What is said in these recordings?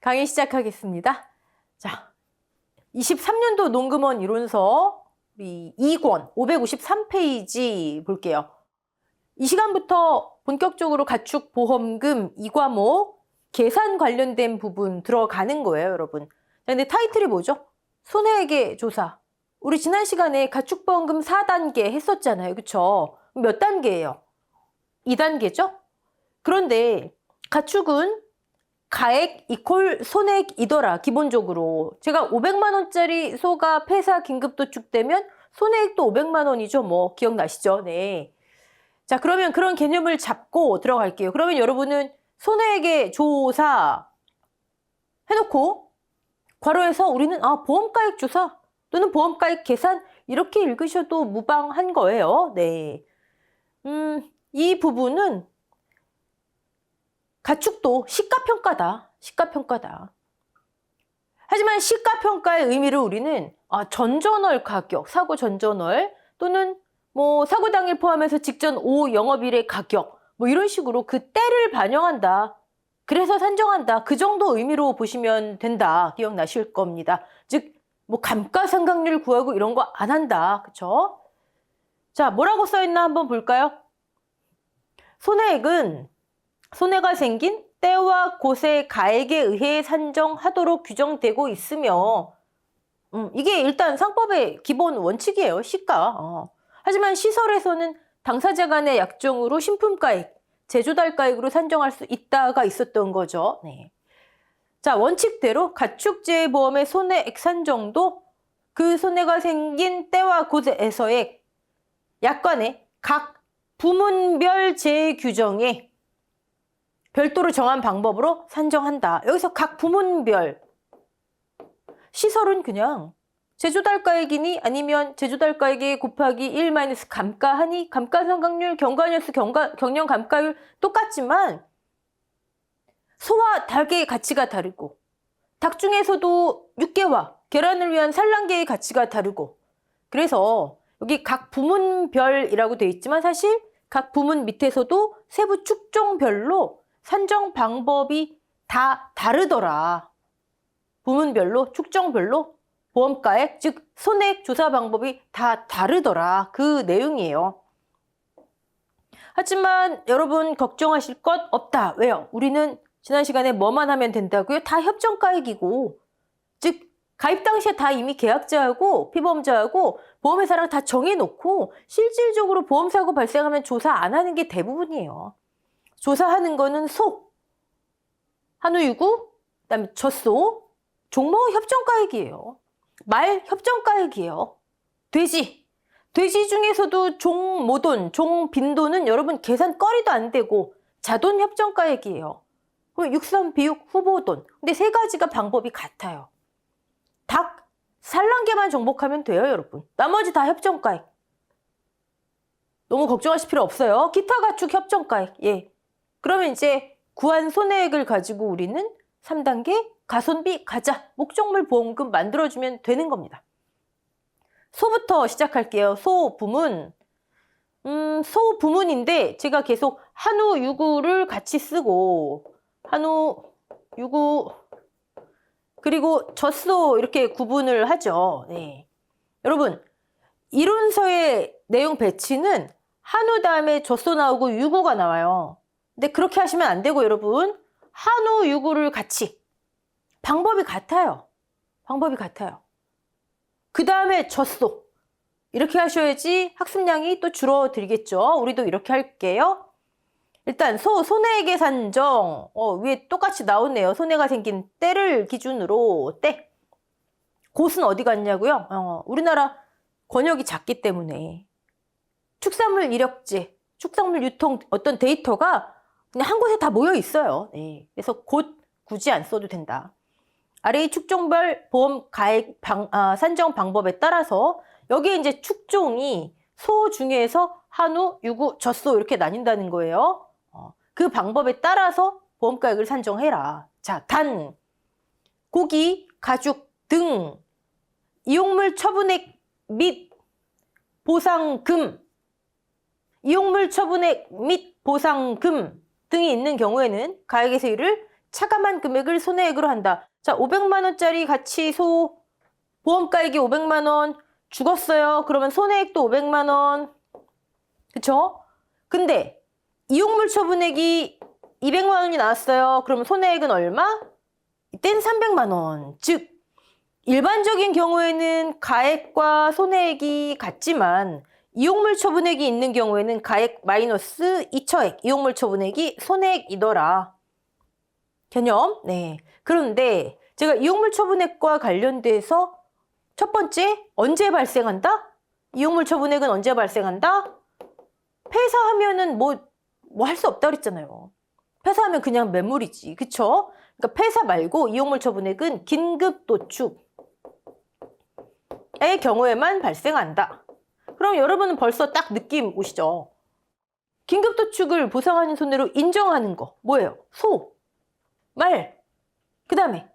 강의 시작하겠습니다. 자, 23년도 농금원 이론서 우리 2권 553페이지 볼게요. 이 시간부터 본격적으로 가축보험금 2과목 계산 관련된 부분 들어가는 거예요, 여러분. 자, 근데 타이틀이 뭐죠? 손해액의 조사. 우리 지난 시간에 가축보험금 4단계 했었잖아요, 그쵸? 몇 단계예요? 2단계죠? 그런데 가축은 가액 이퀄 손해액이더라, 기본적으로. 제가 500만 원짜리 소가 폐사 긴급도축되면 손해액도 500만 원이죠, 뭐. 기억나시죠? 네. 자, 그러면 그런 개념을 잡고 들어갈게요. 그러면 여러분은 손해액의 조사 해놓고 괄호에서 우리는 보험가액 조사 또는 보험가액 계산 이렇게 읽으셔도 무방한 거예요. 네. 이 부분은 가축도 시가평가다. 시가평가다. 하지만 시가평가의 의미를 우리는 전전월 가격, 사고 전전월 또는 뭐 사고 당일 포함해서 직전 오후 영업일의 가격 뭐 이런 식으로 그 때를 반영한다. 그래서 산정한다. 그 정도 의미로 보시면 된다. 기억나실 겁니다. 즉 뭐 감가상각률 구하고 이런 거 안 한다. 그쵸? 자, 뭐라고 써있나 한번 볼까요? 손해액은 손해가 생긴 때와 곳의 가액에 의해 산정하도록 규정되고 있으며 이게 일단 상법의 기본 원칙이에요. 시가. 하지만 시설에서는 당사자 간의 약정으로 신품가액, 제조달가액으로 산정할 수 있다가 있었던 거죠. 네. 자, 원칙대로 가축재해보험의 손해액 산정도 그 손해가 생긴 때와 곳에서의 약관의 각 부문별 재해 규정에 별도로 정한 방법으로 산정한다. 여기서 각 부문별 시설은 그냥 제조달가액이니 아니면 제조달가액에 곱하기 1 감가하니 감가상각률, 경과년수, 경영감가율 똑같지만 소와 닭의 가치가 다르고 닭 중에서도 육계와 계란을 위한 산란계의 가치가 다르고 그래서 여기 각 부문별이라고 되어 있지만 사실 각 부문 밑에서도 세부 축종별로 산정 방법이 다 다르더라. 부문별로, 축정별로 보험가액, 즉 손해액 조사 방법이 다 다르더라. 그 내용이에요. 하지만 여러분 걱정하실 것 없다. 왜요? 우리는 지난 시간에 뭐만 하면 된다고요? 다 협정가액이고, 즉 가입 당시에 다 이미 계약자하고 피보험자하고 보험회사랑 다 정해놓고 실질적으로 보험사고 발생하면 조사 안 하는 게 대부분이에요. 조사하는 거는 소, 한우유구, 그다음에 젖소, 종모 협정가액이에요. 말 협정가액이에요. 돼지 중에서도 종모돈, 종빈돈은 여러분 계산거리도 안 되고 자돈 협정가액이에요. 육선, 비육, 후보돈. 근데 세 가지가 방법이 같아요. 닭, 산란계만 정복하면 돼요, 여러분. 나머지 다 협정가액. 너무 걱정하실 필요 없어요. 기타 가축 협정가액. 예. 그러면 이제 구한 손해액을 가지고 우리는 3단계 가손비 가자 목적물 보험금 만들어주면 되는 겁니다. 소부터 시작할게요. 소 부문. 소 부문인데 제가 계속 한우, 유구를 같이 쓰고 한우, 유구 그리고 젖소 이렇게 구분을 하죠. 네. 여러분 이론서의 내용 배치는 한우 다음에 젖소 나오고 유구가 나와요. 근데 그렇게 하시면 안 되고 여러분 한우, 유구를 같이 방법이 같아요. 방법이 같아요. 그 다음에 젖소 이렇게 하셔야지 학습량이 또 줄어들겠죠. 우리도 이렇게 할게요. 일단 손해액의 산정 위에 똑같이 나오네요. 손해가 생긴 때를 기준으로 때. 곳은 어디 갔냐고요? 우리나라 권역이 작기 때문에 축산물 이력제, 축산물 유통 어떤 데이터가 그냥 한 곳에 다 모여 있어요. 네. 그래서 곳 굳이 안 써도 된다. 아래의 축종별 보험 가액 산정 방법에 따라서 여기에 이제 축종이 소 중에서 한우, 유구, 젖소 이렇게 나뉜다는 거예요. 그 방법에 따라서 보험가액을 산정해라. 자, 단, 고기, 가죽 등 이용물 처분액 및 보상금, 이용물 처분액 및 보상금 등이 있는 경우에는 가액의 세율을 차감한 금액을 손해액으로 한다. 자, 500만 원짜리 가치 소 보험가액이 500만 원 죽었어요. 그러면 손해액도 500만 원. 그쵸? 근데 이용물 처분액이 200만 원이 나왔어요. 그러면 손해액은 얼마? 이땐 300만 원. 즉 일반적인 경우에는 가액과 손해액이 같지만 이용물 처분액이 있는 경우에는 가액 마이너스 이처액, 이용물 처분액이 손해액이더라. 개념? 네. 그런데 제가 이용물 처분액과 관련돼서 첫 번째, 언제 발생한다? 이용물 처분액은 언제 발생한다? 폐사하면은 뭐 할 수 없다 그랬잖아요. 폐사하면 그냥 매물이지. 그쵸? 그러니까 폐사 말고 이용물 처분액은 긴급 도축의 경우에만 발생한다. 그럼 여러분은 벌써 딱 느낌 오시죠? 긴급 도축을 보상하는 손해로 인정하는 거 뭐예요? 소, 말, 그 다음에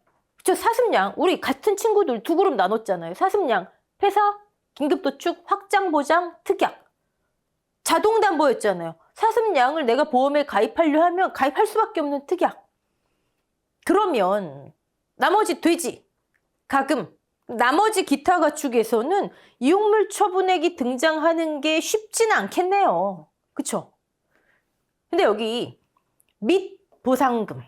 저 사슴양. 우리 같은 친구들 두 그룹 나눴잖아요. 사슴양, 폐사, 긴급 도축, 확장 보장, 특약. 자동담보였잖아요. 사슴양을 내가 보험에 가입하려 하면 가입할 수밖에 없는 특약. 그러면 나머지 돼지, 가금, 나머지 기타 가축에서는 이용물 처분액이 등장하는 게 쉽지는 않겠네요. 그쵸? 근데 여기 및 보상금.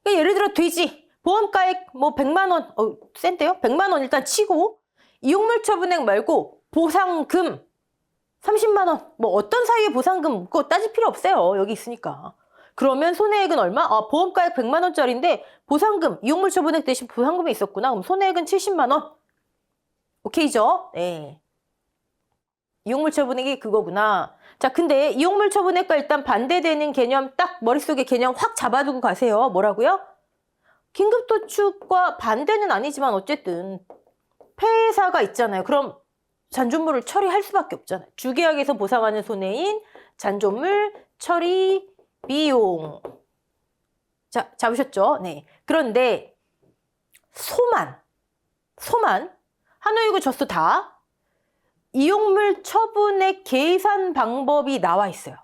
예를 들어 돼지, 보험가액 뭐 100만 원, 센데요? 100만 원 일단 치고 이용물 처분액 말고 보상금 30만 원, 뭐 어떤 사유의 보상금 그거 따질 필요 없어요. 여기 있으니까. 그러면 손해액은 얼마? 보험가액 100만 원짜리인데 보상금, 이용물 처분액 대신 보상금이 있었구나. 그럼 손해액은 70만 원. 오케이죠? 네. 이용물 처분액이 그거구나. 자, 근데 이용물 처분액과 일단 반대되는 개념 딱 머릿속에 개념 확 잡아두고 가세요. 뭐라고요? 긴급도축과 반대는 아니지만 어쨌든 폐사가 있잖아요. 그럼 잔존물을 처리할 수밖에 없잖아요. 주계약에서 보상하는 손해인 잔존물 처리 비용. 자, 잡으셨죠? 네. 그런데 소만 한우이고 젖소 다 이용물 처분의 계산 방법이 나와 있어요.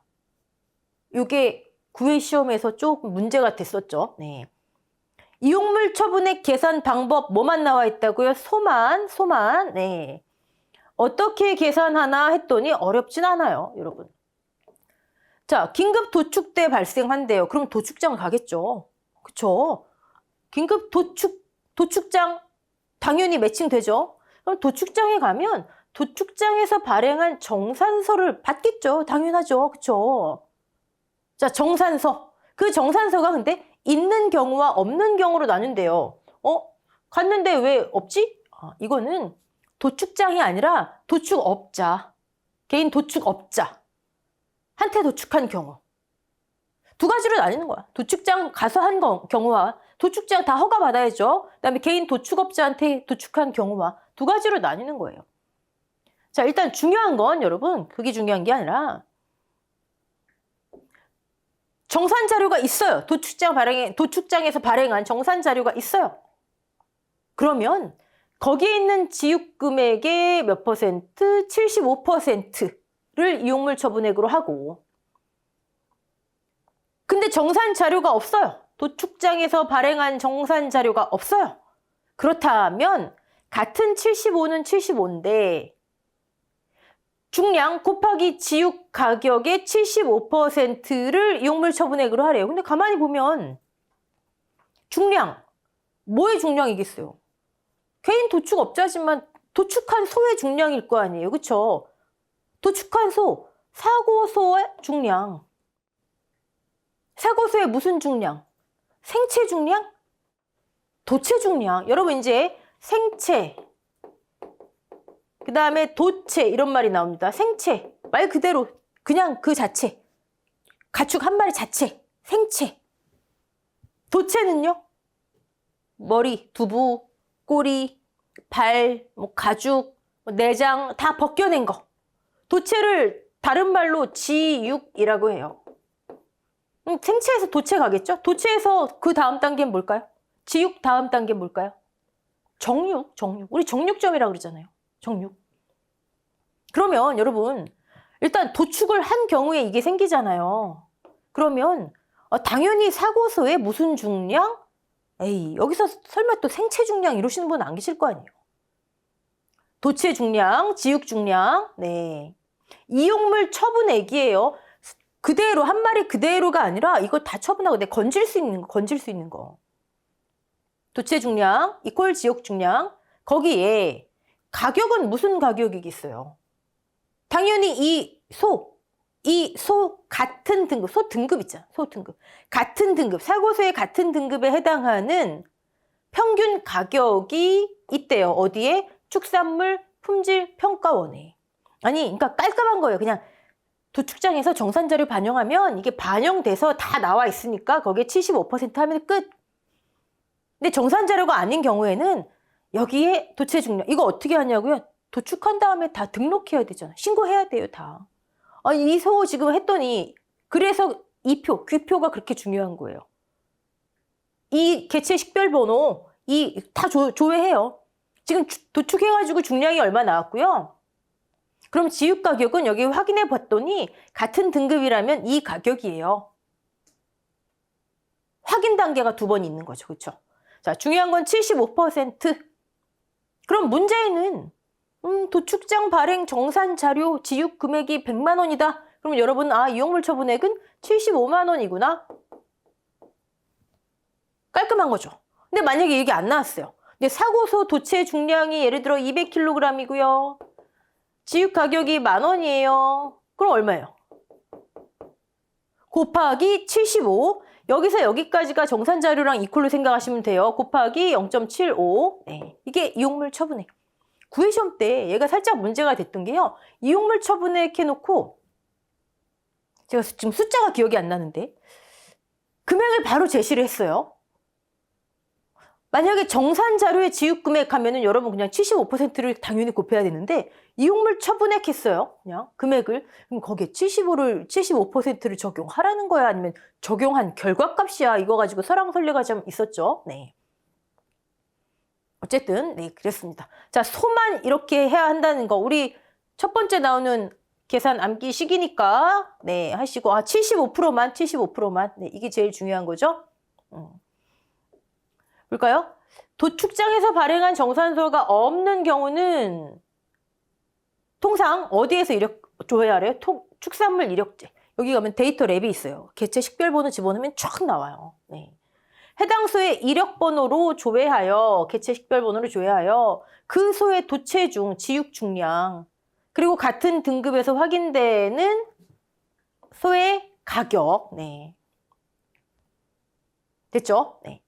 이게 9회 시험에서 조금 문제가 됐었죠. 네. 이용물 처분의 계산 방법 뭐만 나와 있다고요? 소만. 네. 어떻게 계산하나 했더니 어렵진 않아요, 여러분. 자, 긴급 도축 때 발생한대요. 그럼 도축장 가겠죠. 그쵸? 긴급 도축장 당연히 매칭되죠. 그럼 도축장에 가면 도축장에서 발행한 정산서를 받겠죠. 당연하죠. 그쵸? 자, 정산서. 그 정산서가 근데 있는 경우와 없는 경우로 나눈대요. 갔는데 왜 없지? 이거는 도축장이 아니라 도축업자. 개인 도축업자. 한테 도축한 경우. 두 가지로 나뉘는 거야. 도축장 가서 한 경우와 도축장 다 허가받아야죠. 그다음에 개인 도축업자한테 도축한 경우와 두 가지로 나뉘는 거예요. 자, 일단 중요한 건 여러분 그게 중요한 게 아니라 정산 자료가 있어요. 도축장에서 발행한 정산 자료가 있어요. 그러면 거기에 있는 지육 금액의 몇 퍼센트? 75%를 이용물 처분액으로 하고 근데 정산 자료가 없어요. 도축장에서 발행한 정산 자료가 없어요. 그렇다면 같은 75는 75인데 중량 곱하기 지육 가격의 75%를 이용물 처분액으로 하래요. 근데 가만히 보면 중량, 뭐의 중량이겠어요? 개인 도축업자지만 도축한 소의 중량일 거 아니에요. 그쵸? 도축한 소, 사고소의 중량. 사고소의 무슨 중량? 생체 중량? 도체 중량. 여러분 이제 생체, 그 다음에 도체 이런 말이 나옵니다. 생체, 말 그대로 그냥 그 자체. 가축 한 마리 자체, 생체. 도체는요? 머리, 두부, 꼬리, 발, 뭐 가죽, 내장 다 벗겨낸 거. 도체를 다른 말로 지육이라고 해요. 생체에서 도체 가겠죠? 도체에서 그 다음 단계는 뭘까요? 지육 다음 단계는 뭘까요? 정육. 우리 정육점이라고 그러잖아요. 정육. 그러면 여러분 일단 도축을 한 경우에 이게 생기잖아요. 그러면 당연히 사고서에 무슨 중량? 에이, 여기서 설마 또 생체 중량 이러시는 분 안 계실 거 아니에요. 도체 중량, 지육 중량, 네. 이용물 처분액이에요. 그대로, 한 마리 그대로가 아니라 이거 다 처분하고 내 건질 수 있는 거. 도체 중량, 이퀄 지역 중량. 거기에 가격은 무슨 가격이겠어요? 당연히 이 소 같은 등급, 소 등급 있잖아. 소 등급. 같은 등급, 사고소의 같은 등급에 해당하는 평균 가격이 있대요. 어디에? 축산물 품질 평가원에. 아니, 그러니까 깔끔한 거예요. 그냥 도축장에서 정산자료 반영하면 이게 반영돼서 다 나와 있으니까 거기에 75% 하면 끝. 근데 정산자료가 아닌 경우에는 여기에 도체 중량, 이거 어떻게 하냐고요? 도축한 다음에 다 등록해야 되잖아. 신고해야 돼요, 다. 이 소 지금 했더니, 그래서 이표, 귀표가 그렇게 중요한 거예요. 이 개체 식별번호, 다 조회해요. 지금 도축해가지고 중량이 얼마 나왔고요. 그럼 지육 가격은 여기 확인해 봤더니 같은 등급이라면 이 가격이에요. 확인 단계가 2번 있는 거죠. 그렇죠? 자, 중요한 건 75%. 그럼 문제는 도축장 발행 정산 자료 지육 금액이 100만 원이다. 그러면 여러분, 이용물 처분액은 75만 원이구나. 깔끔한 거죠. 근데 만약에 이게 안 나왔어요. 근데 사고소 도체 중량이 예를 들어 200kg이고요. 지육 가격이 10,000원이에요. 그럼 얼마예요? 곱하기 75. 여기서 여기까지가 정산자료랑 이퀄로 생각하시면 돼요. 곱하기 0.75. 네. 이게 이용물 처분액. 구회시험 때 얘가 살짝 문제가 됐던 게요. 이용물 처분액 해놓고 제가 지금 숫자가 기억이 안 나는데 금액을 바로 제시를 했어요. 만약에 정산자료의 지육금액 하면은 여러분 그냥 75%를 당연히 곱해야 되는데 이용물 처분액 했어요. 그냥 금액을. 그럼 거기에 75%를 적용하라는 거야? 아니면 적용한 결과값이야? 이거 가지고 설왕설래가 좀 있었죠. 네. 어쨌든 네, 그랬습니다. 자, 소만 이렇게 해야 한다는 거. 우리 첫 번째 나오는 계산 암기식이니까 네, 하시고 75%만 네, 이게 제일 중요한 거죠. 볼까요? 도축장에서 발행한 정산서가 없는 경우는 통상 어디에서 조회하래요? 축산물 이력제. 여기 가면 데이터 랩이 있어요. 개체 식별번호 집어넣으면 쫙 나와요. 네. 해당 소의 이력번호로 조회하여, 개체 식별번호로 조회하여 그 소의 도체 중, 지육 중량, 그리고 같은 등급에서 확인되는 소의 가격. 네. 됐죠? 네.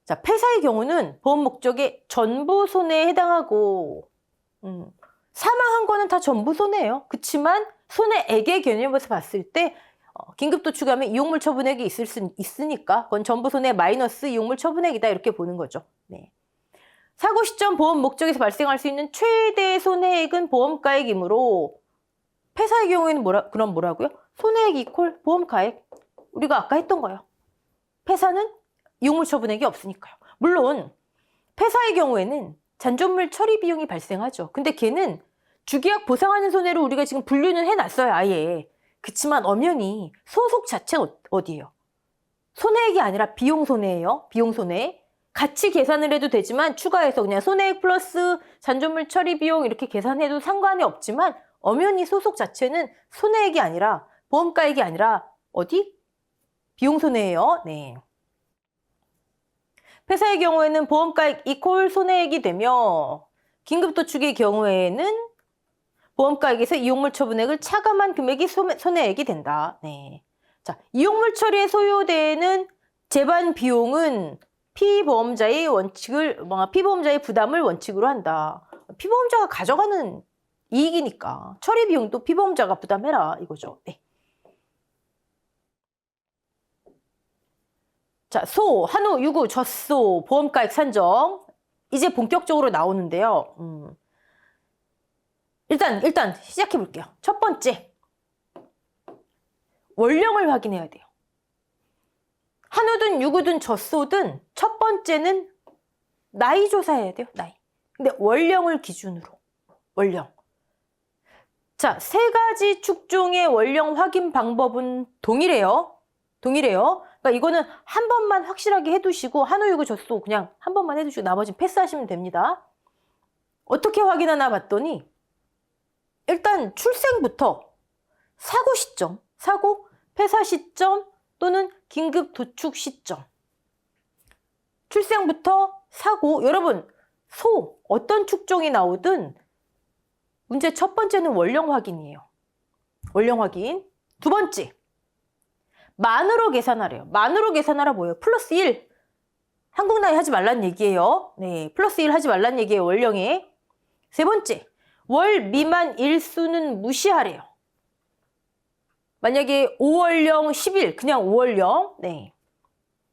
자, 폐사의 경우는 보험 목적의 전부 손해에 해당하고, 사망한 거는 다 전부 손해예요. 그렇지만 손해액의 개념에서 봤을 때 긴급 도축하면 이용물 처분액이 있을 수 있으니까 그건 전부 손해 마이너스 이용물 처분액이다 이렇게 보는 거죠. 네. 사고 시점 보험 목적에서 발생할 수 있는 최대 손해액은 보험가액이므로 폐사의 경우에는 그럼 뭐라고요? 손해액 이퀄 보험가액. 우리가 아까 했던 거예요. 폐사는 이용물 처분액이 없으니까요. 물론 폐사의 경우에는 잔존물 처리 비용이 발생하죠. 근데 걔는 주계약 보상하는 손해로 우리가 지금 분류는 해놨어요. 아예. 그치만 엄연히 소속 자체는 어디예요? 손해액이 아니라 비용 손해예요. 비용 손해. 같이 계산을 해도 되지만 추가해서 그냥 손해액 플러스 잔존물 처리 비용 이렇게 계산해도 상관이 없지만 엄연히 소속 자체는 손해액이 아니라 보험가액이 아니라 어디? 비용 손해예요. 네. 폐사의 경우에는 보험가액 이퀄 손해액이 되며 긴급도축의 경우에는 보험가액에서 이용물 처분액을 차감한 금액이 손해액이 된다. 네. 자, 이용물 처리에 소요되는 재반 비용은 피보험자의 부담을 원칙으로 한다. 피보험자가 가져가는 이익이니까 처리 비용도 피보험자가 부담해라 이거죠. 네. 자, 소, 한우, 유구, 젖소, 보험가액 산정. 이제 본격적으로 나오는데요. 일단 시작해 볼게요. 첫 번째, 원령을 확인해야 돼요. 한우든 유구든 젖소든 첫 번째는 나이 조사해야 돼요. 나이. 근데 원령을 기준으로. 원령. 자, 3가지 축종의 원령 확인 방법은 동일해요. 동일해요. 그러니까 이거는 한 번만 확실하게 해두시고 한우유구 젖소 그냥 한 번만 해두시고 나머지는 패스하시면 됩니다. 어떻게 확인하나 봤더니 일단 출생부터 사고 시점, 사고, 폐사 시점 또는 긴급 도축 시점. 출생부터 사고, 여러분 소 어떤 축종이 나오든 문제 첫 번째는 원령 확인이에요. 원령 확인. 두 번째, 만으로 계산하래요. 만으로 계산하라 뭐예요? 플러스 1. 한국 나이 하지 말란 얘기예요. 네, 플러스 1 하지 말란 얘기예요. 원령에. 세 번째, 월 미만 일수는 무시하래요. 만약에 5월령 10일, 그냥 5월령. 네.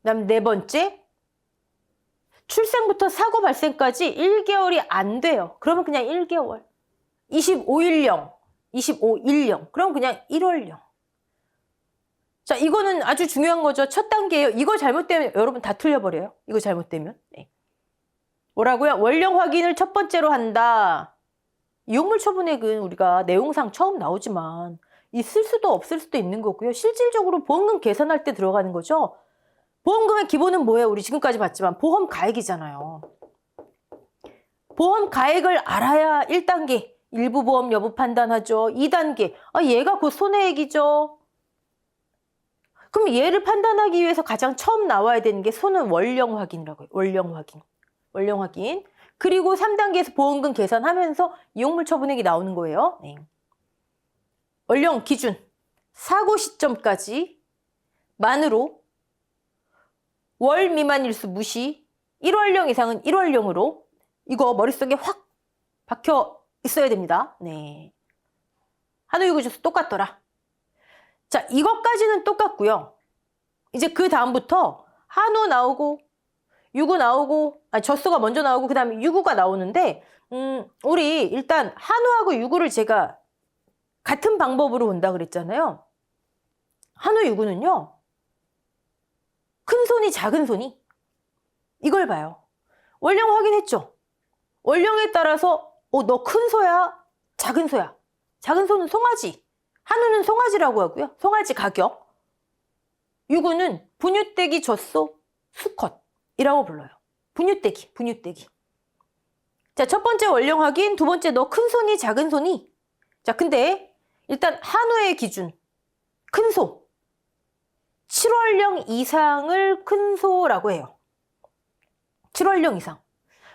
그다음 네 번째, 출생부터 사고 발생까지 1개월이 안 돼요. 그러면 그냥 1개월. 25일령, 25일령. 그럼 그냥 1월령. 자, 이거는 아주 중요한 거죠. 첫 단계예요. 이거 잘못되면 여러분 다 틀려버려요. 이거 잘못되면. 네. 뭐라고요? 원령 확인을 첫 번째로 한다. 이용물 처분액은 우리가 내용상 처음 나오지만 있을 수도 없을 수도 있는 거고요. 실질적으로 보험금 계산할 때 들어가는 거죠. 보험금의 기본은 뭐예요? 우리 지금까지 봤지만 보험 가액이잖아요. 보험 가액을 알아야 1단계 일부 보험 여부 판단하죠. 2단계 얘가 곧 손해액이죠. 그럼 얘를 판단하기 위해서 가장 처음 나와야 되는 게 손은 원령 확인이라고 해요. 원령 확인. 원령 확인. 그리고 3단계에서 보험금 계산하면서 이용물 처분액이 나오는 거예요. 네. 원령 기준. 사고 시점까지 만으로 월 미만 일수 무시. 1월령 이상은 1월령으로. 이거 머릿속에 확 박혀 있어야 됩니다. 네. 한우유구 주스 똑같더라. 자, 이것까지는 똑같고요. 이제 그 다음부터 한우 나오고 유구 나오고 젖소가 먼저 나오고 그 다음에 유구가 나오는데 우리 일단 한우하고 유구를 제가 같은 방법으로 본다 그랬잖아요. 한우 유구는요. 큰 손이 작은 손이 이걸 봐요. 원령 확인했죠. 원령에 따라서 너 큰 소야 작은 소야. 작은 소는 송아지. 한우는 송아지라고 하고요. 송아지 가격. 유구는 분유떼기 젖소 수컷이라고 불러요. 분유떼기, 분유떼기. 자, 첫 번째 원령 확인, 두 번째 너 큰 손이 작은 손이. 자, 근데 일단 한우의 기준 큰 소. 7월령 이상을 큰 소라고 해요. 7월령 이상.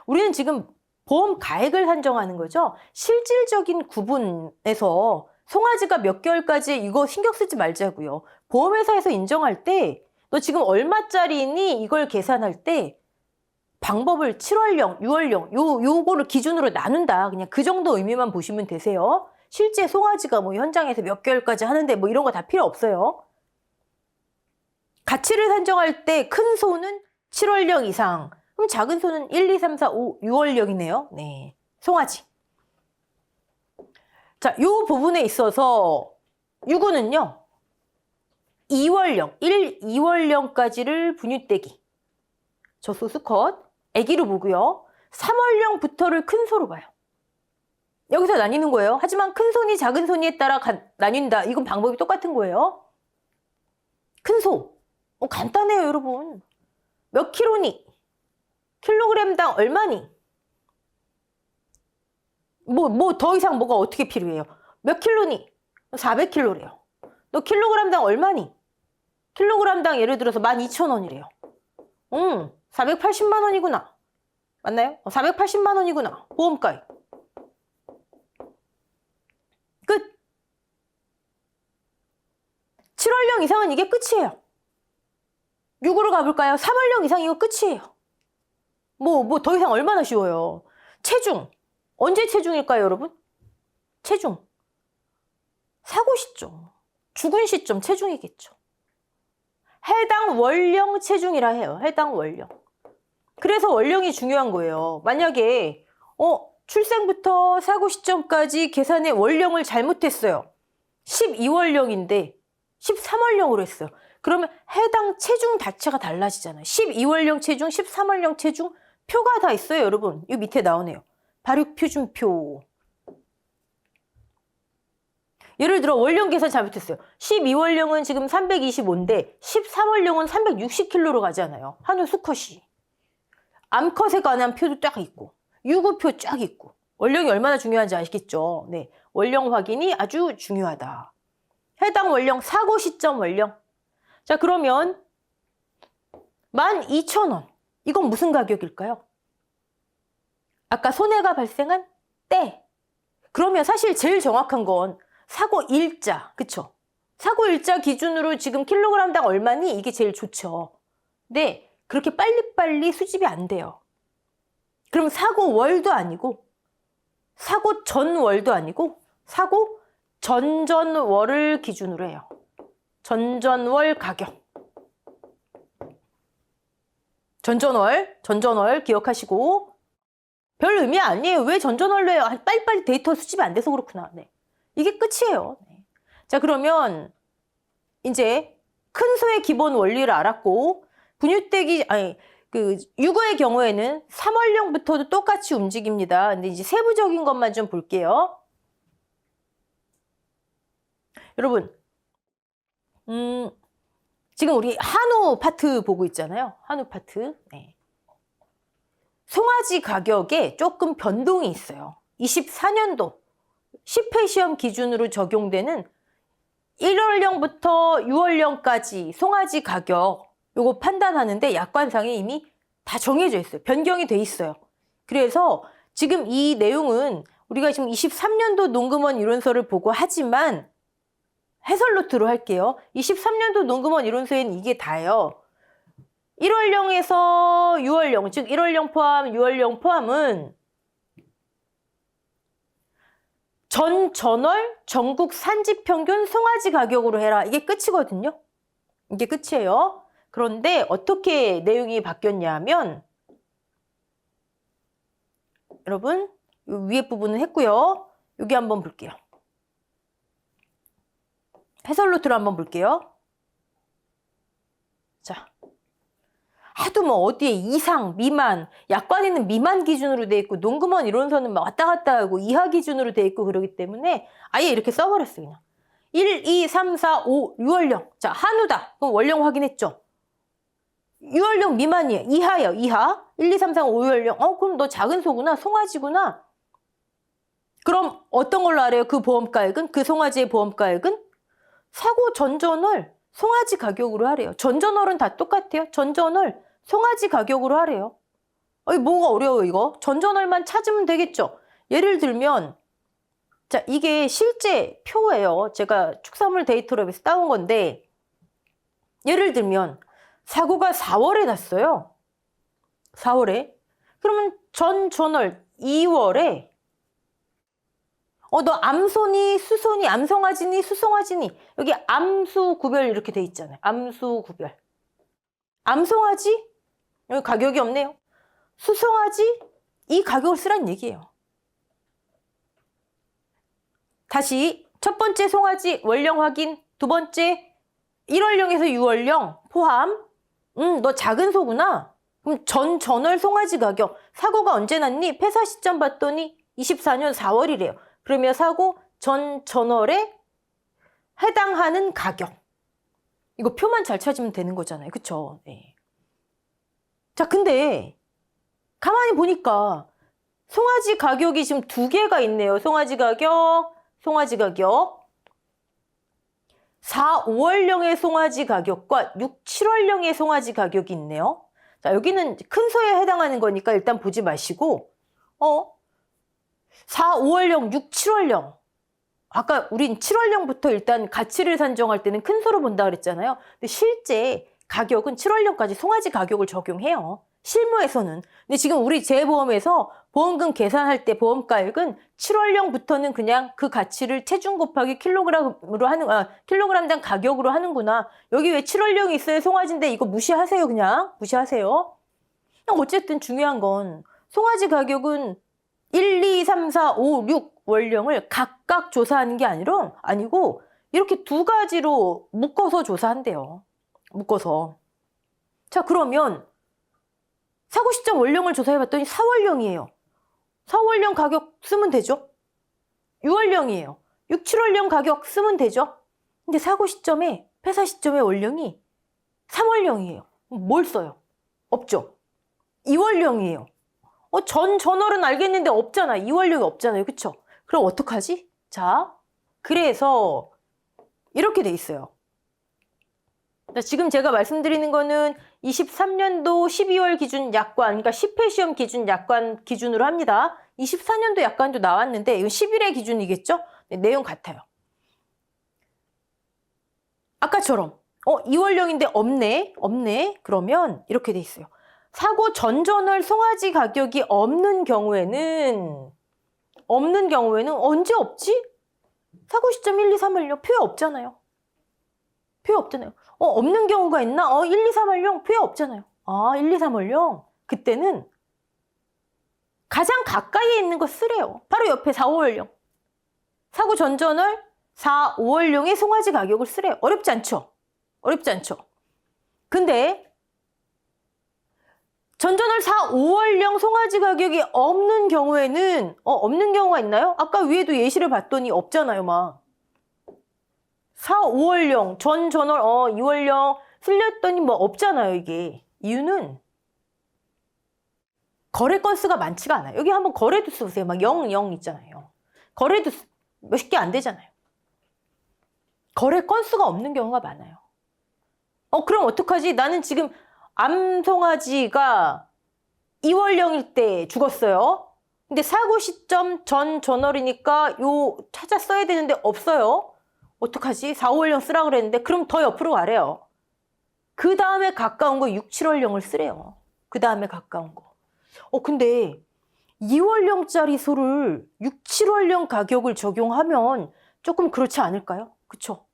우리는 지금 보험 가액을 산정하는 거죠. 실질적인 구분에서 송아지가 몇 개월까지 이거 신경 쓰지 말자고요. 보험회사에서 인정할 때 너 지금 얼마짜리니 이걸 계산할 때 방법을 7월령, 6월령 요거를 기준으로 나눈다. 그냥 그 정도 의미만 보시면 되세요. 실제 송아지가 뭐 현장에서 몇 개월까지 하는데 뭐 이런 거 다 필요 없어요. 가치를 산정할 때 큰 소는 7월령 이상, 그럼 작은 소는 1, 2, 3, 4, 5, 6월령이네요. 네, 송아지. 자, 요 부분에 있어서 유구는요. 2월령, 1, 2월령까지를 분유떼기. 젖소 수컷, 애기로 보고요. 3월령부터를 큰 소로 봐요. 여기서 나뉘는 거예요. 하지만 큰 손이 작은 손이에 따라 나뉜다. 이건 방법이 똑같은 거예요. 큰 소. 간단해요, 여러분. 몇 킬로니? 킬로그램당 얼마니? 뭐 더 이상 뭐가 어떻게 필요해요? 몇 킬로니? 400킬로래요. 너 킬로그램당 얼마니? 킬로그램당 예를 들어서 12,000원이래요. 480만 원이구나. 맞나요? 480만 원이구나. 보험가액. 끝. 7월령 이상은 이게 끝이에요. 6으로 가볼까요? 3월령 이상 이거 끝이에요. 뭐 더 이상 얼마나 쉬워요. 체중. 언제 체중일까요, 여러분? 체중. 사고 시점. 죽은 시점 체중이겠죠. 해당 원령 체중이라 해요. 해당 원령. 그래서 원령이 중요한 거예요. 만약에 출생부터 사고 시점까지 계산의 원령을 잘못했어요. 12월령인데 13월령으로 했어요. 그러면 해당 체중 자체가 달라지잖아요. 12월령 체중, 13월령 체중 표가 다 있어요, 여러분. 이 밑에 나오네요. 발육표준표. 예를 들어 원령 계산 잘못했어요. 12원령은 지금 325인데 13원령은 360kg로 가잖아요. 한우 수컷이. 암컷에 관한 표도 쫙 있고 유구표 쫙 있고 원령이 얼마나 중요한지 아시겠죠? 네, 원령 확인이 아주 중요하다. 해당 원령 사고 시점 원령. 자, 그러면 12,000원. 이건 무슨 가격일까요? 아까 손해가 발생한 때. 그러면 사실 제일 정확한 건 사고 일자, 그쵸? 사고 일자 기준으로 지금 킬로그램당 얼마니? 이게 제일 좋죠. 근데 그렇게 빨리빨리 수집이 안 돼요. 그럼 사고 월도 아니고 사고 전월도 아니고 사고 전전월을 기준으로 해요. 전전월 가격. 전전월 기억하시고 별 의미 아니에요. 왜 전전월로 해요? 빨리빨리 데이터 수집이 안 돼서 그렇구나. 네. 이게 끝이에요. 네. 자, 그러면 이제 큰 소의 기본 원리를 알았고 유거의 경우에는 3원령부터도 똑같이 움직입니다. 근데 이제 세부적인 것만 좀 볼게요. 여러분, 지금 우리 한우 파트 보고 있잖아요. 한우 파트. 네. 송아지 가격에 조금 변동이 있어요. 24년도 10회 시험 기준으로 적용되는 1월령부터 6월령까지 송아지 가격 요거 판단하는데 약관상에 이미 다 정해져 있어요. 변경이 돼 있어요. 그래서 지금 이 내용은 우리가 지금 23년도 농금원 이론서를 보고 하지만 해설 노트로 할게요. 23년도 농금원 이론서에는 이게 다예요. 1월령에서 6월령, 즉 1월령 포함, 6월령 포함은 전월 전국 산지평균 송아지 가격으로 해라. 이게 끝이거든요. 이게 끝이에요. 그런데 어떻게 내용이 바뀌었냐면 여러분 위에 부분은 했고요. 여기 한번 볼게요. 해설 노트로 한번 볼게요. 자, 하도 뭐 어디에 이상, 미만, 약관에는 미만 기준으로 돼 있고 농금원 이론서는 막 왔다 갔다 하고 이하 기준으로 돼 있고 그러기 때문에 아예 이렇게 써버렸어요. 그냥 1, 2, 3, 4, 5, 6월령. 자, 한우다. 그럼 월령 확인했죠. 6월령 미만이에요. 이하예요. 이하. 1, 2, 3, 4, 5, 6월령. 그럼 너 작은 소구나. 송아지구나. 그럼 어떤 걸로 알아요? 그 보험가액은? 그 송아지의 보험가액은? 사고 전전월 송아지 가격으로 하래요. 전전월은 다 똑같아요. 전전월 송아지 가격으로 하래요. 뭐가 어려워요 이거? 전전월만 찾으면 되겠죠. 예를 들면 자, 이게 실제 표예요. 제가 축산물 데이터랩에서 따온 건데 예를 들면 사고가 4월에 났어요. 4월에. 그러면 전월 2월에 너 암소니, 수소니, 암송아지니, 수송아지니 여기 암수 구별 이렇게 돼 있잖아요. 암수 구별. 암송아지? 여기 가격이 없네요. 수송아지? 이 가격을 쓰라는 얘기예요. 다시 첫 번째 송아지 월령 확인, 두 번째 1월령에서 6월령 포함. 너 작은 소구나. 그럼 전월 송아지 가격. 사고가 언제 났니? 폐사 시점 봤더니 24년 4월이래요. 그러면 사고 전월에 해당하는 가격. 이거 표만 잘 찾으면 되는 거잖아요. 그쵸? 네. 자, 근데 가만히 보니까 송아지 가격이 지금 두 개가 있네요. 송아지 가격. 4, 5월령의 송아지 가격과 6, 7월령의 송아지 가격이 있네요. 자, 여기는 큰 소에 해당하는 거니까 일단 보지 마시고 4, 5월령, 6, 7월령. 아까 우린 7월령부터 일단 가치를 산정할 때는 큰 소로 본다 그랬잖아요. 근데 실제 가격은 7월령까지 송아지 가격을 적용해요. 실무에서는. 근데 지금 우리 재보험에서 보험금 계산할 때 보험가액은 7월령부터는 그냥 그 가치를 체중 곱하기 킬로그램당 가격으로 하는구나. 여기 왜 7월령이 있어요? 송아지인데 이거 무시하세요. 그냥 무시하세요. 어쨌든 중요한 건 송아지 가격은 1, 2, 3, 4, 5, 6 월령을 각각 조사하는 게 아니고 이렇게 두 가지로 묶어서 조사한대요. 묶어서. 자, 그러면 사고 시점 월령을 조사해봤더니 4월령이에요. 4월령 가격 쓰면 되죠? 6월령이에요. 6, 7월령 가격 쓰면 되죠. 근데 사고 시점에, 폐사 시점의 월령이 3월령이에요. 뭘 써요? 없죠. 2월령이에요. 전월은 알겠는데 없잖아. 2월령이 없잖아요. 그쵸? 그럼 어떡하지? 자, 그래서 이렇게 돼 있어요. 지금 제가 말씀드리는 거는 23년도 12월 기준 약관, 그러니까 10회 시험 기준 약관 기준으로 합니다. 24년도 약관도 나왔는데 이건 11회 기준이겠죠? 네, 내용 같아요. 아까처럼 2월령인데 없네. 그러면 이렇게 돼 있어요. 사고 전전월 송아지 가격이 없는 경우에는 언제 없지? 사고 시점 1, 2, 3월령 표에 없잖아요. 표에 없잖아요. 없는 경우가 있나? 1, 2, 3월령 표에 없잖아요. 1, 2, 3월령. 그때는 가장 가까이에 있는 거 쓰래요. 바로 옆에 4, 5월령. 사고 전전월 4, 5월령의 송아지 가격을 쓰래요. 어렵지 않죠? 근데 전전월 4, 5월령 송아지 가격이 없는 경우에는 없는 경우가 있나요? 아까 위에도 예시를 봤더니 없잖아요, 막. 4, 5월령, 전월 2월령 쓸렸더니 뭐 없잖아요, 이게. 이유는 거래 건수가 많지가 않아요. 여기 한번 거래도 써보세요. 막 0 있잖아요. 거래도 몇십 개 안 되잖아요. 거래 건수가 없는 경우가 많아요. 그럼 어떡하지? 나는 지금 암송아지가 2월령일 때 죽었어요. 근데 사고 시점 전월이니까 찾아 써야 되는데 없어요. 어떡하지? 4, 5월령 쓰라 그랬는데 그럼 더 옆으로 가래요. 그 다음에 가까운 거 6, 7월령을 쓰래요. 그 다음에 가까운 거. 근데 2월령짜리 소를 6, 7월령 가격을 적용하면 조금 그렇지 않을까요? 그쵸?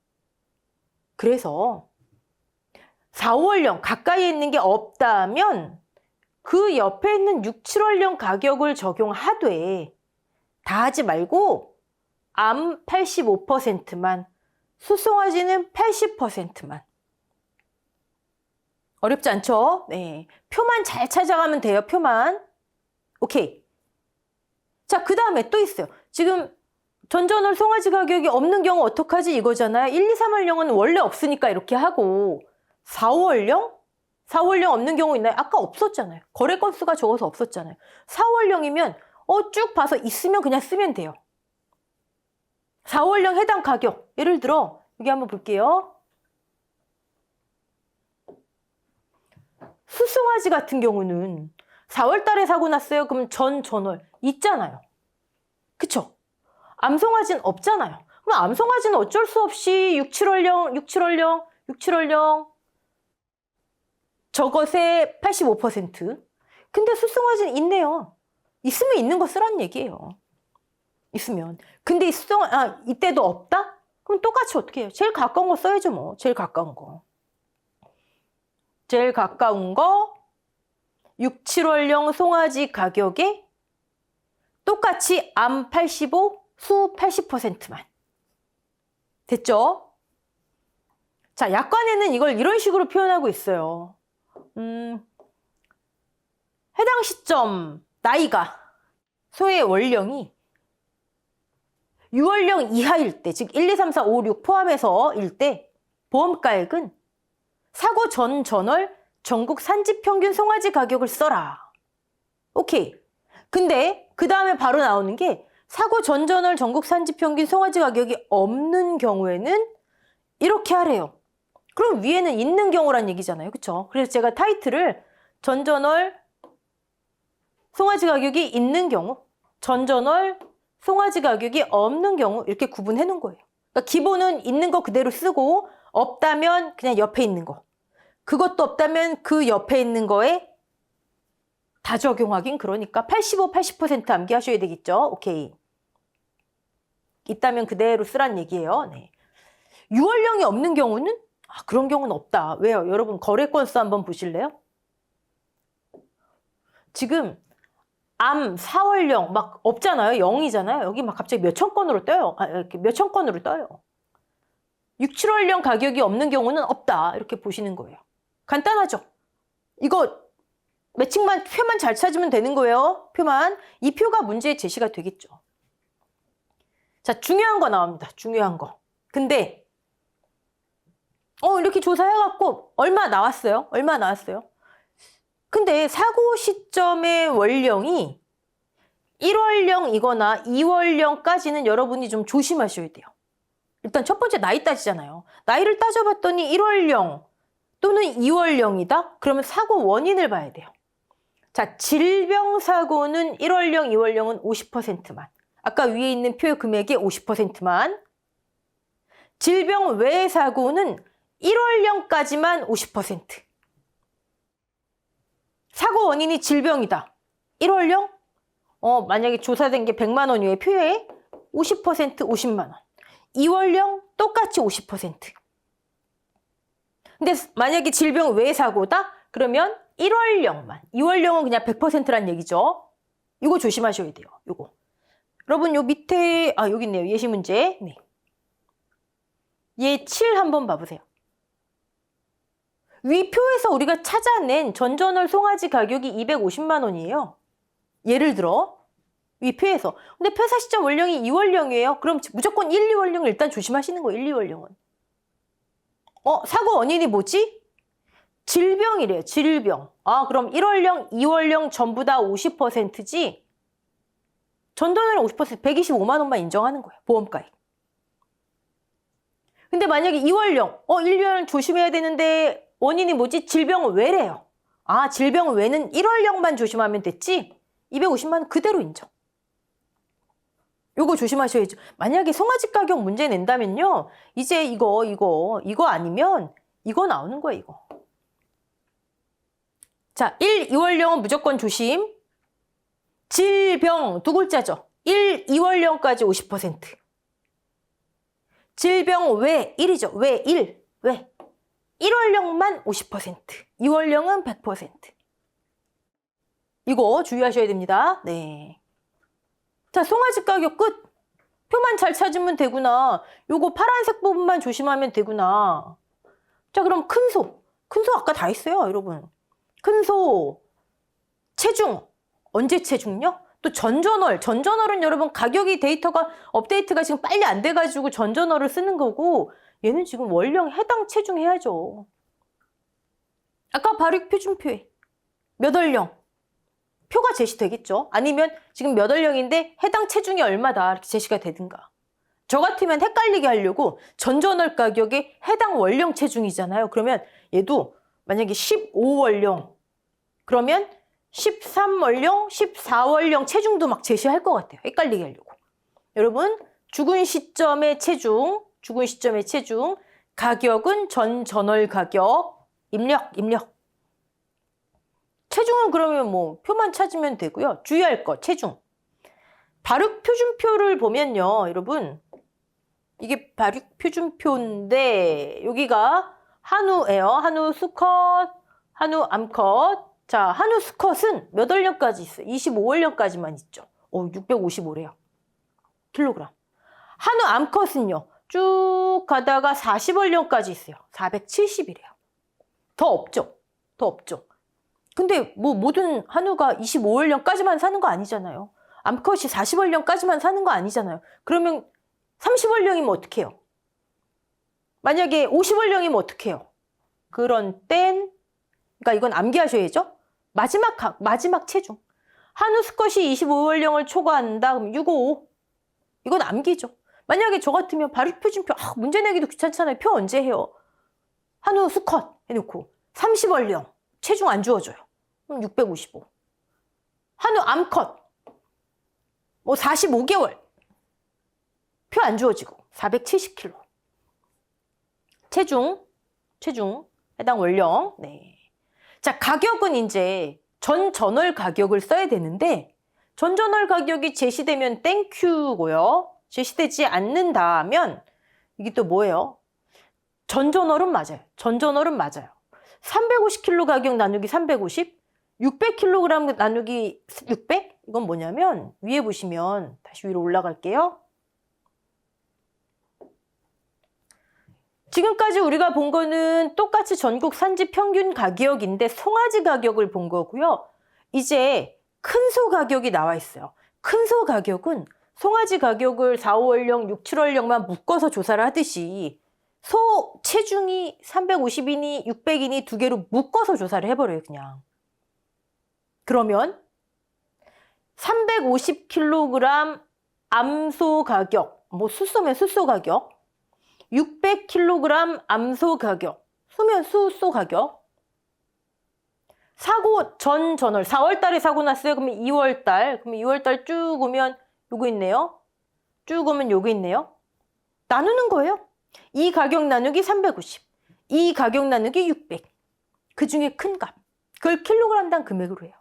그래서 4, 5월령 가까이에 있는 게 없다면 그 옆에 있는 6, 7월령 가격을 적용하되 다 하지 말고 암 85%만, 수송아지는 80%만. 어렵지 않죠? 네. 표만 잘 찾아가면 돼요, 표만. 오케이. 자, 그 다음에 또 있어요. 지금 전전월 송아지 가격이 없는 경우 어떡하지? 이거잖아요. 1, 2, 3월령은 원래 없으니까 이렇게 하고 4, 5월령? 4, 5월령 없는 경우 있나요? 아까 없었잖아요. 거래 건수가 적어서 없었잖아요. 4, 5월령이면 쭉 봐서 있으면 그냥 쓰면 돼요. 4, 5월령 해당 가격. 예를 들어 여기 한번 볼게요. 수송아지 같은 경우는 4월 달에 사고 났어요. 그럼 전월 있잖아요. 그쵸? 암송아지는 없잖아요. 그럼 암송아지는 어쩔 수 없이 6, 7월령 저것의 85%. 근데 수송아지는 있네요. 있으면 있는 거 쓰라는 얘기예요. 있으면. 근데 이때도 없다? 그럼 똑같이 어떻게 해요? 제일 가까운 거 써야죠, 뭐. 제일 가까운 거. 6, 7월령 송아지 가격에 똑같이 암 85, 수 80%만. 됐죠? 자, 약관에는 이걸 이런 식으로 표현하고 있어요. 해당 시점, 나이가, 소의 월령이 6월령 이하일 때, 즉 1, 2, 3, 4, 5, 6 포함해서일 때 보험가액은 사고 전월 전국 산지평균 송아지 가격을 써라. 오케이. 근데 그 다음에 바로 나오는 게 사고 전월 전국 산지평균 송아지 가격이 없는 경우에는 이렇게 하래요. 그럼 위에는 있는 경우란 얘기잖아요. 그쵸? 그래서 제가 타이틀을 전월 송아지 가격이 있는 경우, 전월 송아지 가격이 없는 경우 이렇게 구분해 놓은 거예요. 그러니까 기본은 있는 거 그대로 쓰고 없다면 그냥 옆에 있는 거. 그것도 없다면 그 옆에 있는 거에 다 적용하긴 그러니까 85, 80% 암기하셔야 되겠죠. 오케이. 있다면 그대로 쓰란 얘기예요. 네. 6월령이 없는 경우는 그런 경우는 없다. 왜요? 여러분 거래 건수 한번 보실래요? 지금 암 4월령 막 없잖아요. 0이잖아요. 여기 막 갑자기 몇천 건으로 떠요. 이렇게 몇천 건으로 떠요. 6, 7월령 가격이 없는 경우는 없다. 이렇게 보시는 거예요. 간단하죠? 이거 매칭만, 표만 잘 찾으면 되는 거예요. 표만. 이 표가 문제에 제시가 되겠죠. 자, 중요한 거 나옵니다. 중요한 거. 근데 이렇게 조사해갖고 얼마 나왔어요? 얼마 나왔어요? 근데 사고 시점의 원령이 1월령이거나 2월령까지는 여러분이 좀 조심하셔야 돼요. 일단 첫 번째 나이 따지잖아요. 나이를 따져봤더니 1월령 또는 2월령이다? 그러면 사고 원인을 봐야 돼요. 자, 질병사고는 1월령, 2월령은 50%만. 아까 위에 있는 표의 금액의 50%만. 질병 외 사고는 1월령까지만 50%. 사고 원인이 질병이다. 1월령? 만약에 조사된 게 100만 원이에요. 표에 50% 50만 원. 2월령 똑같이 50%. 근데 만약에 질병 외 사고다? 그러면 1월령만. 2월령은 그냥 100%란 얘기죠. 이거 조심하셔야 돼요. 이거. 여러분 요 밑에 여기 있네요. 예시 문제. 네. 예 7 한번 봐보세요. 위 표에서 우리가 찾아낸 전전월 송아지 가격이 250만 원이에요. 예를 들어 위 표에서. 근데 폐사 시점 원령이 2월령이에요. 그럼 무조건 1, 2월령을 일단 조심하시는 거예요. 1, 2월령은. 사고 원인이 뭐지? 질병이래요. 질병. 그럼 1월령, 2월령 전부 다 50%지? 전전월은 50%, 125만 원만 인정하는 거예요. 보험가액. 근데 만약에 2월령, 1, 2월령 조심해야 되는데 원인이 뭐지? 질병 외래요. 질병 외는 1월령만 조심하면 됐지? 250만 원 그대로 인정. 요거 조심하셔야죠. 만약에 송아지 가격 문제 낸다면요. 이제 이거 아니면 이거 나오는 거예요, 이거. 자, 1, 2월령은 무조건 조심. 질병 두 글자죠. 1, 2월령까지 50%. 질병 외 1이죠. 외 1. 왜? 1월령만 50%. 2월령은 100%. 이거 주의하셔야 됩니다. 네. 자, 송아지 가격 끝. 표만 잘 찾으면 되구나. 요거 파란색 부분만 조심하면 되구나. 자, 그럼 큰 소. 큰 소 아까 다 했어요, 여러분. 큰 소, 체중. 언제 체중요? 또 전전월. 전전월은 여러분 가격이 데이터가 업데이트가 지금 빨리 안 돼가지고 전전월을 쓰는 거고 얘는 지금 월령 해당 체중 해야죠. 아까 발육 표준표에 몇 월령? 표가 제시되겠죠. 아니면 지금 몇 월령인데 해당 체중이 얼마다 이렇게 제시가 되든가. 저 같으면 헷갈리게 하려고 전전월 가격에 해당 월령 체중이잖아요. 그러면 얘도 만약에 15월령 그러면 13월령, 14월령 체중도 막 제시할 것 같아요. 헷갈리게 하려고. 여러분 죽은 시점의 체중, 가격은 전월 가격, 입력. 체중은 그러면 뭐 표만 찾으면 되고요. 주의할 거 체중. 발육 표준표를 보면요, 여러분 이게 발육 표준표인데 여기가 한우예요. 한우 수컷, 한우 암컷. 자, 한우 수컷은 몇 월령까지 있어요? 25월령까지만 있죠. 655래요. 킬로그램. 한우 암컷은요. 쭉 가다가 40월령까지 있어요. 470이래요. 더 없죠. 근데 뭐 모든 한우가 25월령까지만 사는 거 아니잖아요. 암컷이 40월령까지만 사는 거 아니잖아요. 그러면 30월령이면 어떡해요? 만약에 50월령이면 어떡해요? 그런 땐 그러니까 이건 암기하셔야죠. 마지막 체중. 한우 수컷이 25월령을 초과한다. 그럼 655. 이건 암기죠. 만약에 저 같으면 발육 표준표 문제 내기도 귀찮잖아요. 표 언제 해요? 한우 수컷 해놓고 30월령 체중 안 주어져요. 그럼 655. 한우 암컷 45개월 표 안 주어지고 470kg. 체중 해당 월령. 네. 자, 가격은 이제 전월 가격을 써야 되는데 전월 가격이 제시되면 땡큐고요. 제시되지 않는다면 이게 또 뭐예요? 전월은 맞아요. 350kg 가격 나누기 350, 600kg 나누기 600? 이건 뭐냐면 위에 보시면 다시 위로 올라갈게요. 지금까지 우리가 본 거는 똑같이 전국 산지 평균 가격인데 송아지 가격을 본 거고요. 이제 큰 소 가격이 나와 있어요. 큰 소 가격은 송아지 가격을 4, 5월령, 6, 7월령만 묶어서 조사를 하듯이 소 체중이 350이니 600이니 두 개로 묶어서 조사를 해버려요, 그냥. 그러면 350kg 암소 가격, 뭐 수소면 수소 가격, 600kg 암소 가격, 수면 수소 가격, 사고 전 전월, 4월 달에 사고 났어요. 그러면 2월 달, 그러면 2월 달 쭉 오면 요거 있네요. 쭉 오면 요거 있네요. 나누는 거예요. 이 가격 나누기 350, 이 가격 나누기 600. 그 중에 큰 값. 그걸 킬로그램당 금액으로 해요.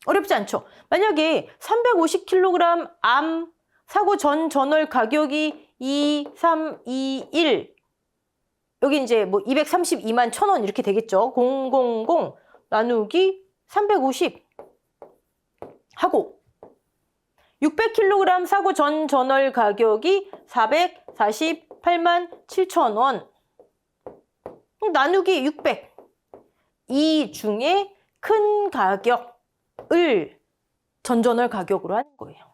어렵지 않죠? 만약에 350kg 암 사고 전 전월 가격이 2, 3, 2, 1. 여기 이제 뭐 232만 1,000원 이렇게 되겠죠? 000 나누기 350 하고 600kg 사고 전 전월 가격이 448만 7,000원 나누기 600. 이 중에 큰 가격을 전전월 가격으로 하는 거예요.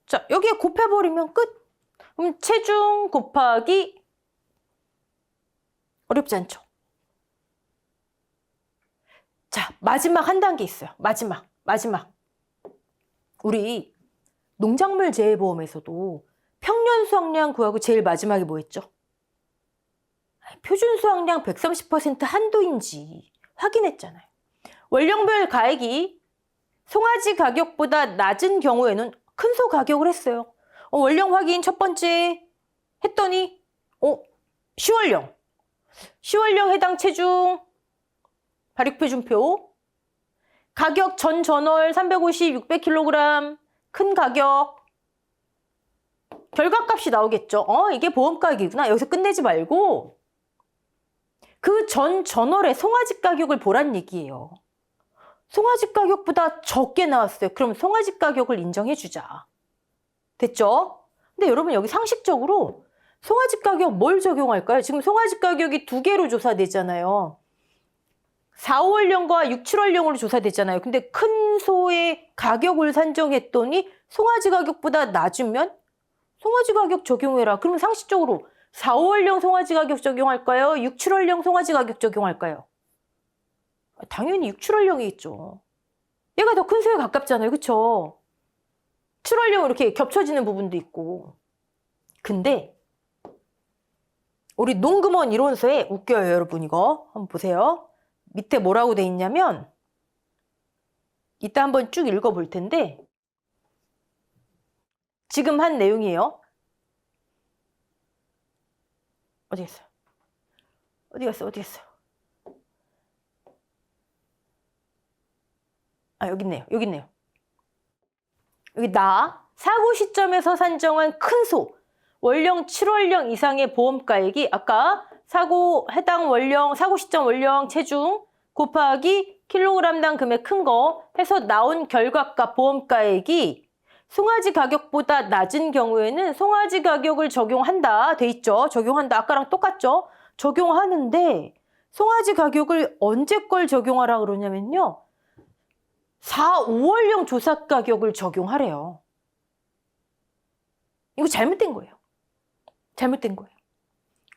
자, 여기에 곱해버리면 끝. 그럼 체중 곱하기 어렵지 않죠? 자, 마지막 한 단계 있어요. 마지막. 우리 농작물 재해보험에서도 평년 수확량 구하고 제일 마지막에 뭐 했죠? 표준 수확량 130% 한도인지 확인했잖아요. 월령별 가액이 송아지 가격보다 낮은 경우에는 큰 소 가격을 했어요. 월령 확인 첫 번째 했더니 10월령 해당 체중 발육표준표 가격 전 전월 350, 600kg 큰 가격 결과값이 나오겠죠. 이게 보험 가격이구나. 여기서 끝내지 말고 그 전 전월의 송아지 가격을 보란 얘기예요. 송아지 가격보다 적게 나왔어요. 그럼 송아지 가격을 인정해주자. 됐죠? 근데 여러분 여기 상식적으로 송아지 가격 뭘 적용할까요? 지금 송아지 가격이 두 개로 조사되잖아요. 4, 5월령과 6, 7월령으로 조사됐잖아요. 근데 큰 소의 가격을 산정했더니 송아지 가격보다 낮으면 송아지 가격 적용해라. 그러면 상식적으로 4, 5월령 송아지 가격 적용할까요? 6, 7월령 송아지 가격 적용할까요? 당연히 6, 7월령이겠죠. 얘가 더 큰 소에 가깝잖아요. 그쵸? 7월령 이렇게 겹쳐지는 부분도 있고. 근데 우리 농금원 이론서에 웃겨요, 여러분. 이거 한번 보세요. 밑에 뭐라고 돼 있냐면 이따 한번 쭉 읽어볼 텐데 지금 한 내용이에요. 어디 갔어요? 어디 갔어요? 여기 있네요. 여기 사고 시점에서 산정한 큰 소, 월령 7월령 이상의 보험가액이 아까 해당 월령, 사고 시점 월령 체중 곱하기 킬로그램당 금액 큰 거 해서 나온 결과값 보험가액이 송아지 가격보다 낮은 경우에는 송아지 가격을 적용한다 돼 있죠. 적용한다. 아까랑 똑같죠. 적용하는데 송아지 가격을 언제 걸 적용하라 그러냐면요. 4, 5월령 조사 가격을 적용하래요. 이거 잘못된 거예요.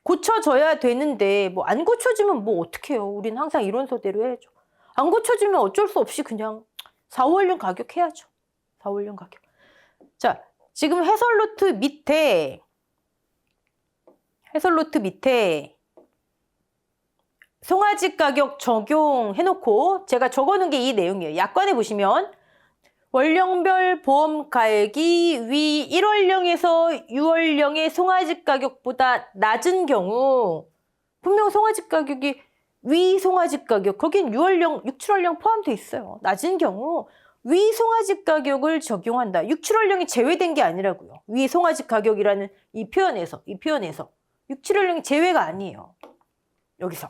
고쳐져야 되는데 뭐 안 고쳐지면 뭐 어떡해요. 우리는 항상 이론서대로 해야죠. 안 고쳐지면 어쩔 수 없이 그냥 4, 5월령 가격 해야죠. 4, 5월령 가격. 자, 지금 해설 노트 밑에 송아지 가격 적용해놓고 제가 적어놓은 게 이 내용이에요. 약관에 보시면 월령별 보험 가액이 위 1월령에서 6월령의 송아지 가격보다 낮은 경우 분명 송아지 가격이 위 송아지 가격 거긴 6월령, 6, 7월령 포함되어 있어요. 낮은 경우 위 송아지 가격을 적용한다. 6, 7월령이 제외된 게 아니라고요. 위 송아지 가격이라는 이 표현에서 6, 7월령이 제외가 아니에요. 여기서.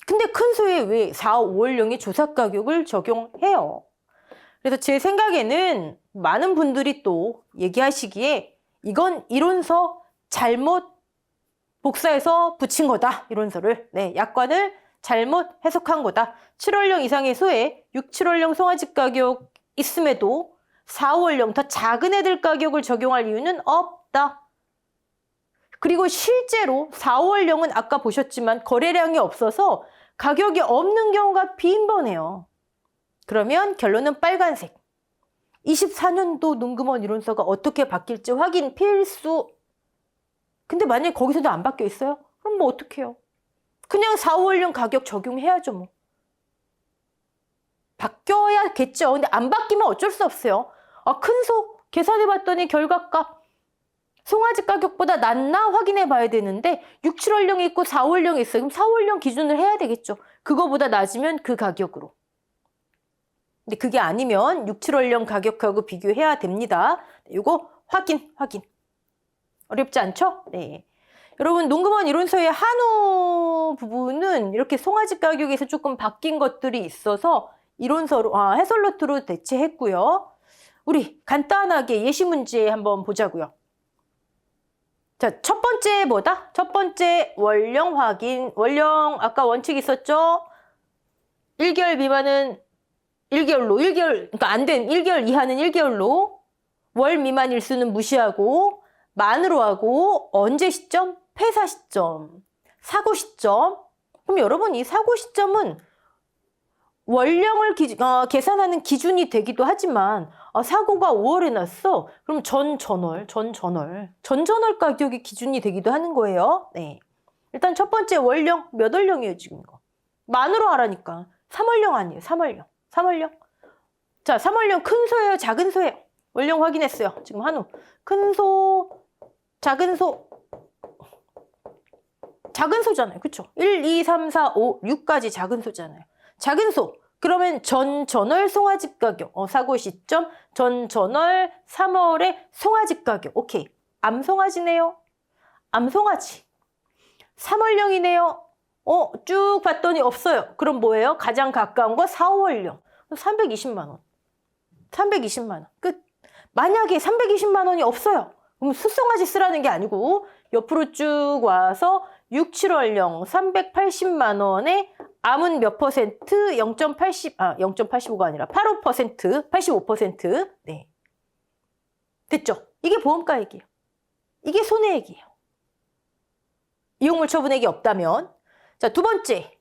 근데 큰 소에 왜 4, 5월령의 조사 가격을 적용해요? 그래서 제 생각에는 많은 분들이 또 얘기하시기에 이건 이론서 잘못 복사해서 붙인 거다. 이론서를. 네, 약관을 잘못 해석한 거다. 7월령 이상의 소에 6, 7월령 송아지 가격 있음에도 4, 5월령 더 작은 애들 가격을 적용할 이유는 없다. 그리고 실제로 4, 5월령은 아까 보셨지만 거래량이 없어서 가격이 없는 경우가 빈번해요. 그러면 결론은 빨간색. 24년도 농금원 이론서가 어떻게 바뀔지 확인 필수. 근데 만약에 거기서도 안 바뀌어 있어요? 그럼 뭐 어떡해요? 그냥 4, 5월령 가격 적용해야죠 뭐. 바뀌어야겠죠. 근데 안 바뀌면 어쩔 수 없어요. 큰 소 계산해봤더니 결과값 송아지 가격보다 낮나 확인해 봐야 되는데 6, 7월령이 있고 4, 5월령이 있어요. 그럼 4, 5월령 기준을 해야 되겠죠. 그거보다 낮으면 그 가격으로. 근데 그게 아니면 6, 7월령 가격하고 비교해야 됩니다. 이거 확인. 어렵지 않죠? 네. 여러분 농금원 이론서의 한우 부분은 이렇게 송아지 가격에서 조금 바뀐 것들이 있어서 이론서로 해설노트로 대체했고요. 우리 간단하게 예시 문제 한번 보자고요. 자, 첫 번째 뭐다? 첫 번째 월령 확인. 월령 아까 원칙 있었죠? 1개월 미만은 1개월로, 그러니까 안 된 1개월 이하는 1개월로, 월 미만 일수는 무시하고, 만으로 하고, 언제 시점? 폐사 시점, 사고 시점. 그럼 여러분 이 사고 시점은 월령을 계산하는 기준이 되기도 하지만 사고가 5월에 났어. 그럼 전전월 가격이 기준이 되기도 하는 거예요. 네. 일단 첫 번째 월령 몇 월령이에요 지금 이거? 만으로 하라니까. 3월령 아니에요. 3월령. 자, 3월령 큰 소예요, 작은 소예요? 월령 확인했어요. 지금 한우. 큰 소, 작은 소. 작은 소잖아요. 그쵸? 1, 2, 3, 4, 5, 6까지 작은 소잖아요. 작은 소. 그러면 전월 송아지 가격. 사고 시점 전월 3월의 송아지 가격. 오케이. 암송아지네요. 암송아지. 3월령이네요. 쭉 봤더니 없어요. 그럼 뭐예요? 가장 가까운 거 4, 5월령. 320만 원. 320만 원. 끝. 만약에 320만 원이 없어요. 그럼 숫송아지 쓰라는 게 아니고 옆으로 쭉 와서 6, 7월령 380만 원에 암은 몇 퍼센트? 0.85가 아니라 85%, 85%. 네. 됐죠? 이게 보험가액이에요. 이게 손해액이에요. 이용물 처분액이 없다면. 자, 두 번째.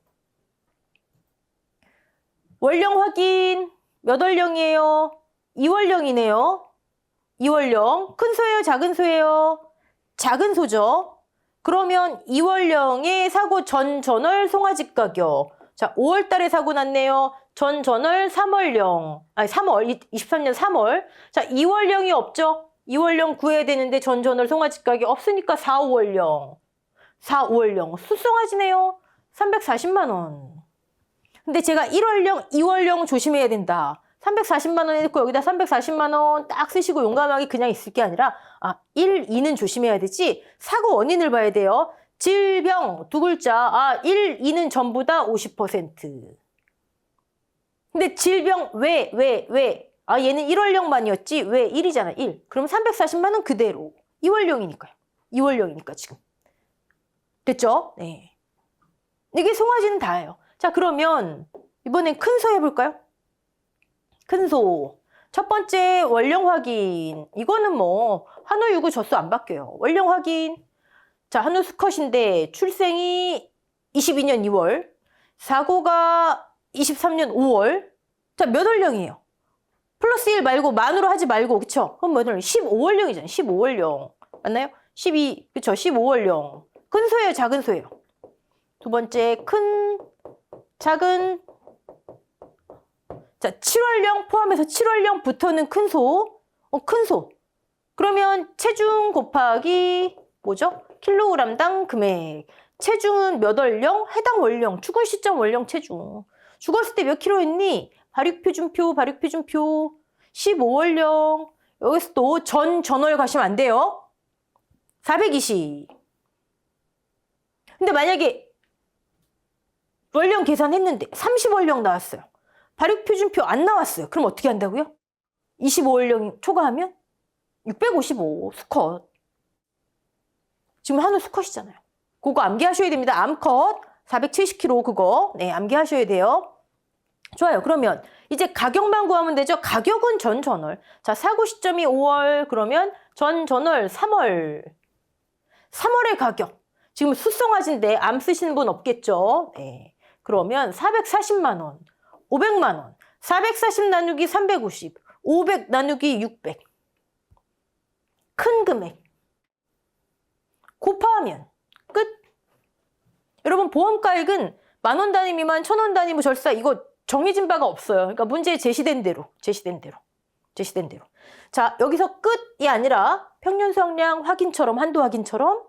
월령 확인. 몇 월령이에요? 2월령이네요. 2월령. 큰 소예요? 작은 소예요? 작은 소죠. 그러면 2월령의 사고 전월 송아지 가격. 자, 5월 달에 사고 났네요. 전월 3월령. 23년 3월. 자, 2월령이 없죠? 2월령 구해야 되는데 전월 송아지 가격 없으니까 4, 5월령. 4, 5월령. 숫송아지네요. 340만 원. 근데 제가 1월령, 2월령 조심해야 된다. 340만 원 해놓고 여기다 340만 원 딱 쓰시고 용감하게 그냥 있을 게 아니라 1, 2는 조심해야 되지. 사고 원인을 봐야 돼요. 질병 두 글자. 1, 2는 전부 다 50%. 근데 질병 왜? 얘는 1월령만이었지. 왜? 1이잖아. 1. 그럼 340만 원 그대로. 2월령이니까요. 2월령이니까 지금. 됐죠? 네. 이게 송아지는 다예요. 자, 그러면 이번엔 큰 소 해볼까요? 큰 소. 첫 번째 월령 확인. 이거는 뭐 한우 유구 젖소 안 바뀌어요. 월령 확인. 자, 한우 수컷인데 출생이 22년 2월. 사고가 23년 5월. 자, 몇 월령이에요? 플러스 1 말고 만으로 하지 말고. 그쵸? 그럼 몇 월령? 15월령이잖아요. 15월령. 맞나요? 12. 그쵸? 15월령. 큰 소예요? 작은 소예요? 두 번째 큰, 작은. 자, 7월령 포함해서 7월령부터는 큰 소. 큰 소. 그러면 체중 곱하기 뭐죠? 킬로그램당 금액. 체중은 몇 월령? 해당 월령. 죽은 시점 월령 체중. 죽었을 때 몇 킬로였니? 발육표준표. 15월령. 여기서 또 전월 가시면 안 돼요. 420. 근데 만약에 월령 계산했는데 30월령 나왔어요. 발육표준표 안 나왔어요. 그럼 어떻게 한다고요? 25월령 초과하면 655 수컷. 지금 한우 수컷이잖아요. 그거 암기하셔야 됩니다. 암컷 470kg 그거. 네, 암기하셔야 돼요. 좋아요. 그러면 이제 가격만 구하면 되죠. 가격은 전 전월. 자, 사고 시점이 5월 그러면 전 전월 3월. 3월의 가격. 지금 수송아지인데 암 쓰시는 분 없겠죠? 네. 그러면 440만 원, 500만 원, 440 나누기 350, 500 나누기 600. 큰 금액. 곱하면 끝. 여러분 보험가액은 10,000원 단위 미만, 1,000원 단위 뭐 절사 이거 정해진 바가 없어요. 그러니까 문제에 제시된 대로. 자, 여기서 끝이 아니라 평균 수확량 확인처럼 한도 확인처럼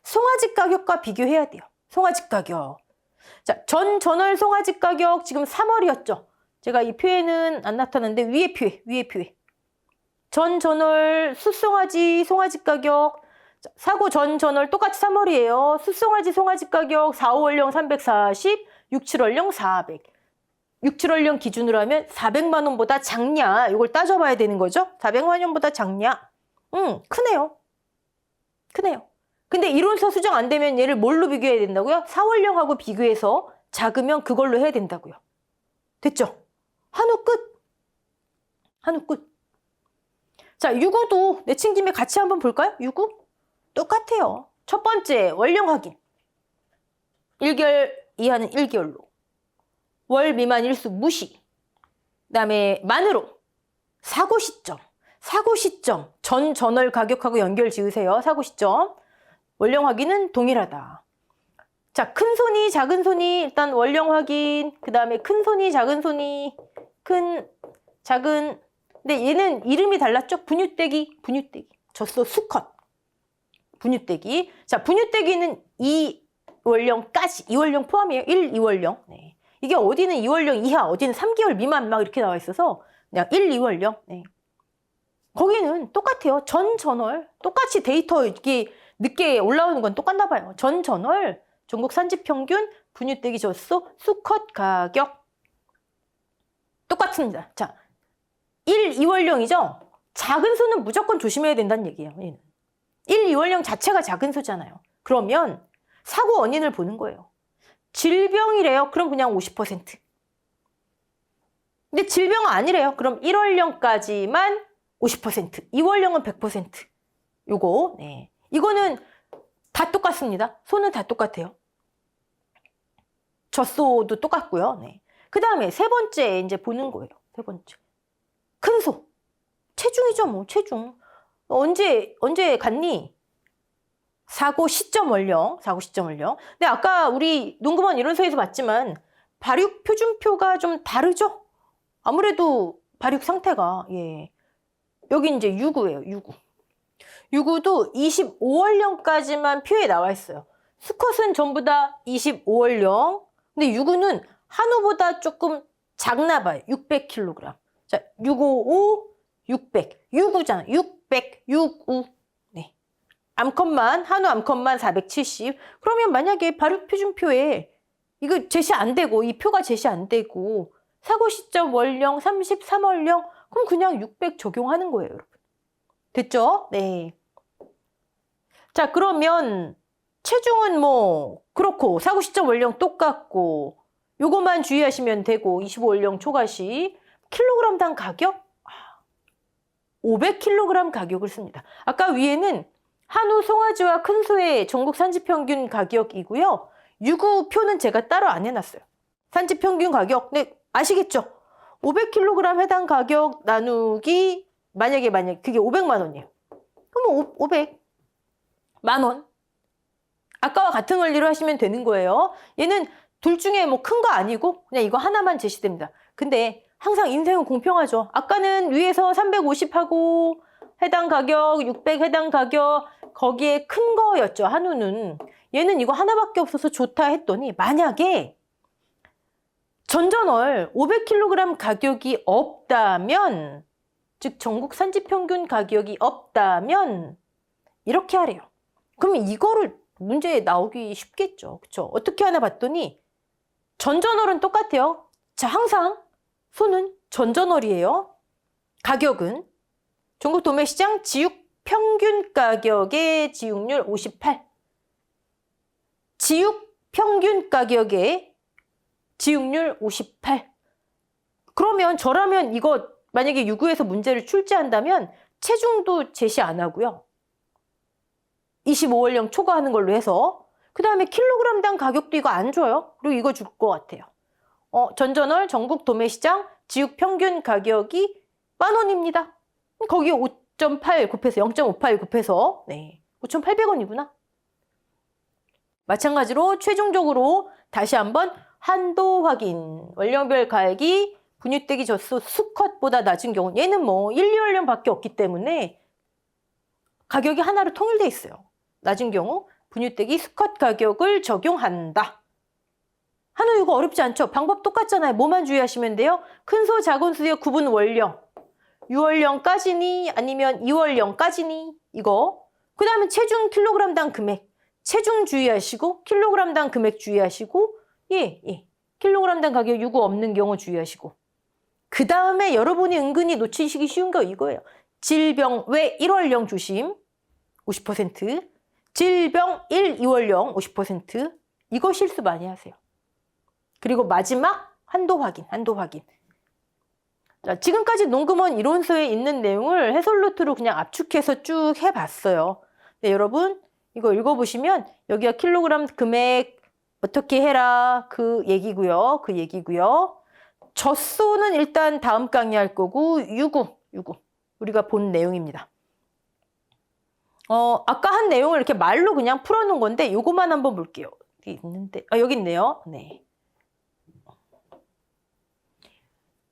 송아지 가격과 비교해야 돼요. 송아지 가격. 자, 전 전월 송아지 가격 지금 3월이었죠. 제가 이 표에는 안 나타났는데 위에 표에. 전 전월 숫송아지 송아지 가격. 자, 사고 전 전월 똑같이 3월이에요. 숫송아지 송아지 가격 4, 5월령 340, 6, 7월령 400. 6, 7월령 기준으로 하면 400만 원보다 작냐? 이걸 따져봐야 되는 거죠. 400만 원보다 작냐? 크네요. 근데 이론서 수정 안 되면 얘를 뭘로 비교해야 된다고요? 4월령하고 비교해서 작으면 그걸로 해야 된다고요. 됐죠? 한우 끝. 자, 유구도 내친 김에 같이 한번 볼까요? 유구? 똑같아요. 첫 번째, 월령 확인. 1개월 이하는 1개월로. 월 미만 일수 무시. 그다음에 만으로. 사고 시점, 전 전월 가격하고 연결 지으세요. 사고 시점. 월령 확인은 동일하다. 자, 큰 손이, 작은 손이 일단 월령 확인. 그 다음에 큰 손이, 작은 손이, 큰, 작은. 근데 얘는 이름이 달랐죠? 분유떼기. 젖소 수컷. 분유떼기. 자, 분유떼기는 2월령까지. 2월령 포함이에요. 1, 2월령. 네. 이게 어디는 2월령 이하, 어디는 3개월 미만 막 이렇게 나와 있어서 그냥 1, 2월령. 네. 거기는 똑같아요. 전 전월. 똑같이 데이터 이렇게 늦게 올라오는 건 똑같나 봐요. 전 전월, 전국 산지 평균, 분유떼기 젖소, 수컷 가격. 똑같습니다. 자, 1, 2월령이죠? 작은 소는 무조건 조심해야 된다는 얘기예요. 얘는. 1, 2월령 자체가 작은 소잖아요. 그러면 사고 원인을 보는 거예요. 질병이래요. 그럼 그냥 50%. 근데 질병 아니래요. 그럼 1월령까지만 50%. 2월령은 100%. 요거, 네. 이거는 다 똑같습니다. 소는 다 똑같아요. 젖소도 똑같고요. 네. 그 다음에 세 번째 이제 보는 거예요. 세 번째. 큰 소. 체중이죠, 뭐, 체중. 언제 갔니? 사고 시점 원령. 근데 아까 우리 농구먼 이론서에서 봤지만 발육 표준표가 좀 다르죠? 아무래도 발육 상태가, 예. 여기 이제 유구예요, 유구. 유구도 25월령까지만 표에 나와 있어요. 수컷은 전부 다 25월령. 근데 유구는 한우보다 조금 작나 봐요. 600kg. 자, 655, 600. 유구잖아. 600, 65. 네. 암컷만, 한우 암컷만 470. 그러면 만약에 발육 표준표에 이거 제시 안 되고, 이 표가 제시 안 되고, 사고 시점 월령 33월령, 그럼 그냥 600 적용하는 거예요, 여러분. 됐죠? 네. 자, 그러면 체중은 뭐 그렇고 사고 시점 월령 똑같고 요것만 주의하시면 되고 25월령 초과시 킬로그램당 가격 500kg 가격을 씁니다. 아까 위에는 한우 송아지와 큰 소의 전국 산지평균 가격이고요. 유구표는 제가 따로 안 해놨어요. 산지평균 가격, 네, 아시겠죠? 500kg 해당 가격 나누기 만약에 그게 500만 원이에요. 그럼 500만 원. 아까와 같은 원리로 하시면 되는 거예요. 얘는 둘 중에 뭐 큰 거 아니고 그냥 이거 하나만 제시됩니다. 근데 항상 인생은 공평하죠. 아까는 위에서 350하고 해당 가격, 600 해당 가격 거기에 큰 거였죠. 한우는. 얘는 이거 하나밖에 없어서 좋다 했더니 만약에 전전월 500kg 가격이 없다면 즉 전국 산지평균 가격이 없다면 이렇게 하래요. 그러면 이거를 문제에 나오기 쉽겠죠. 그렇죠? 어떻게 하나 봤더니 전전월은 똑같아요. 자, 항상 소는 전전월이에요. 가격은 전국 도매시장 지육 평균 가격의 지육률 58. 지육 평균 가격의 지육률 58. 그러면 저라면 이거 만약에 유구에서 문제를 출제한다면 체중도 제시 안 하고요. 25원령 초과하는 걸로 해서 그 다음에 킬로그램당 가격도 이거 안 줘요. 그리고 이거 줄 것 같아요. 전전월 전국 도매시장 지육 평균 가격이 10,000원입니다. 거기에 5.8 곱해서 0.58 곱해서 네, 5,800원이구나. 마찬가지로 최종적으로 다시 한번 한도 확인. 원령별 가액이 분유대기 젖소 수컷보다 낮은 경우 얘는 뭐 1, 2원령 밖에 없기 때문에 가격이 하나로 통일돼 있어요. 낮은 경우 분유대기 수컷 가격을 적용한다. 한우 이거 어렵지 않죠? 방법 똑같잖아요. 뭐만 주의하시면 돼요? 큰 소, 작은 소의 구분 원령. 6월령까지니 아니면 2월령까지니 이거. 그 다음에 체중 킬로그램당 금액. 체중 주의하시고 킬로그램당 금액 주의하시고 예. 킬로그램당 가격 유구 없는 경우 주의하시고 그 다음에 여러분이 은근히 놓치시기 쉬운 거 이거예요. 질병 외 1월령 조심 50%, 질병 1, 2월령 50% 이거 실수 많이 하세요. 그리고 마지막 한도 확인. 자, 지금까지 농금원 이론서에 있는 내용을 해설 노트로 그냥 압축해서 쭉 해봤어요. 네, 여러분 이거 읽어보시면 여기가 킬로그램 금액 어떻게 해라 그 얘기고요. 젖소는 일단 다음 강의 할 거고 유구 우리가 본 내용입니다. 아까 한 내용을 이렇게 말로 그냥 풀어놓은 건데 요거만 한번 볼게요. 여기 있는데 여기 있네요. 네.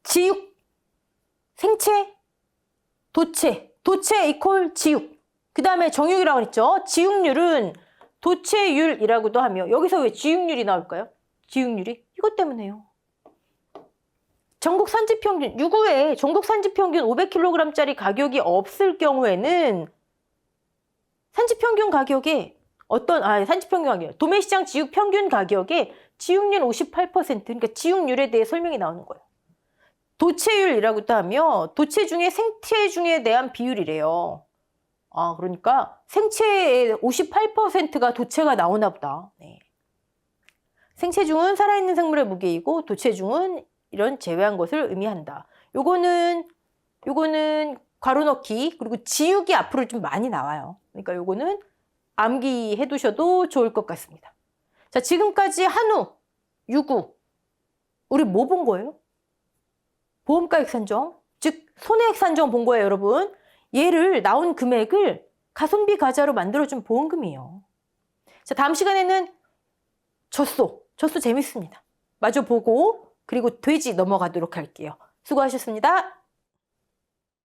지육, 생체, 도체 이퀄 지육. 그 다음에 정육이라고 했죠. 지육률은 도체율이라고도 하며 여기서 왜 지육률이 나올까요? 지육률이 이것 때문에요. 전국 산지평균, 유구에 전국 산지평균 500kg짜리 가격이 없을 경우에는 산지평균 가격에 산지평균 가격, 도매시장 지육 평균 가격에 지육률 58%, 그러니까 지육률에 대해 설명이 나오는 거예요. 도체율이라고도 하며 도체 중에 생체 중에 대한 비율이래요. 그러니까 생체의 58%가 도체가 나오나 보다. 네. 생체중은 살아있는 생물의 무게이고 도체중은 이런 제외한 것을 의미한다. 요거는 괄호 넣기 그리고 지육이 앞으로 좀 많이 나와요. 그러니까 요거는 암기해 두셔도 좋을 것 같습니다. 자, 지금까지 한우, 유구 우리 뭐 본 거예요? 보험가액 산정, 즉 손해액 산정 본 거예요, 여러분. 얘를 나온 금액을 가성비 가자로 만들어준 보험금이에요. 자, 다음 시간에는 젖소 재밌습니다. 마저 보고 그리고 돼지 넘어가도록 할게요. 수고하셨습니다.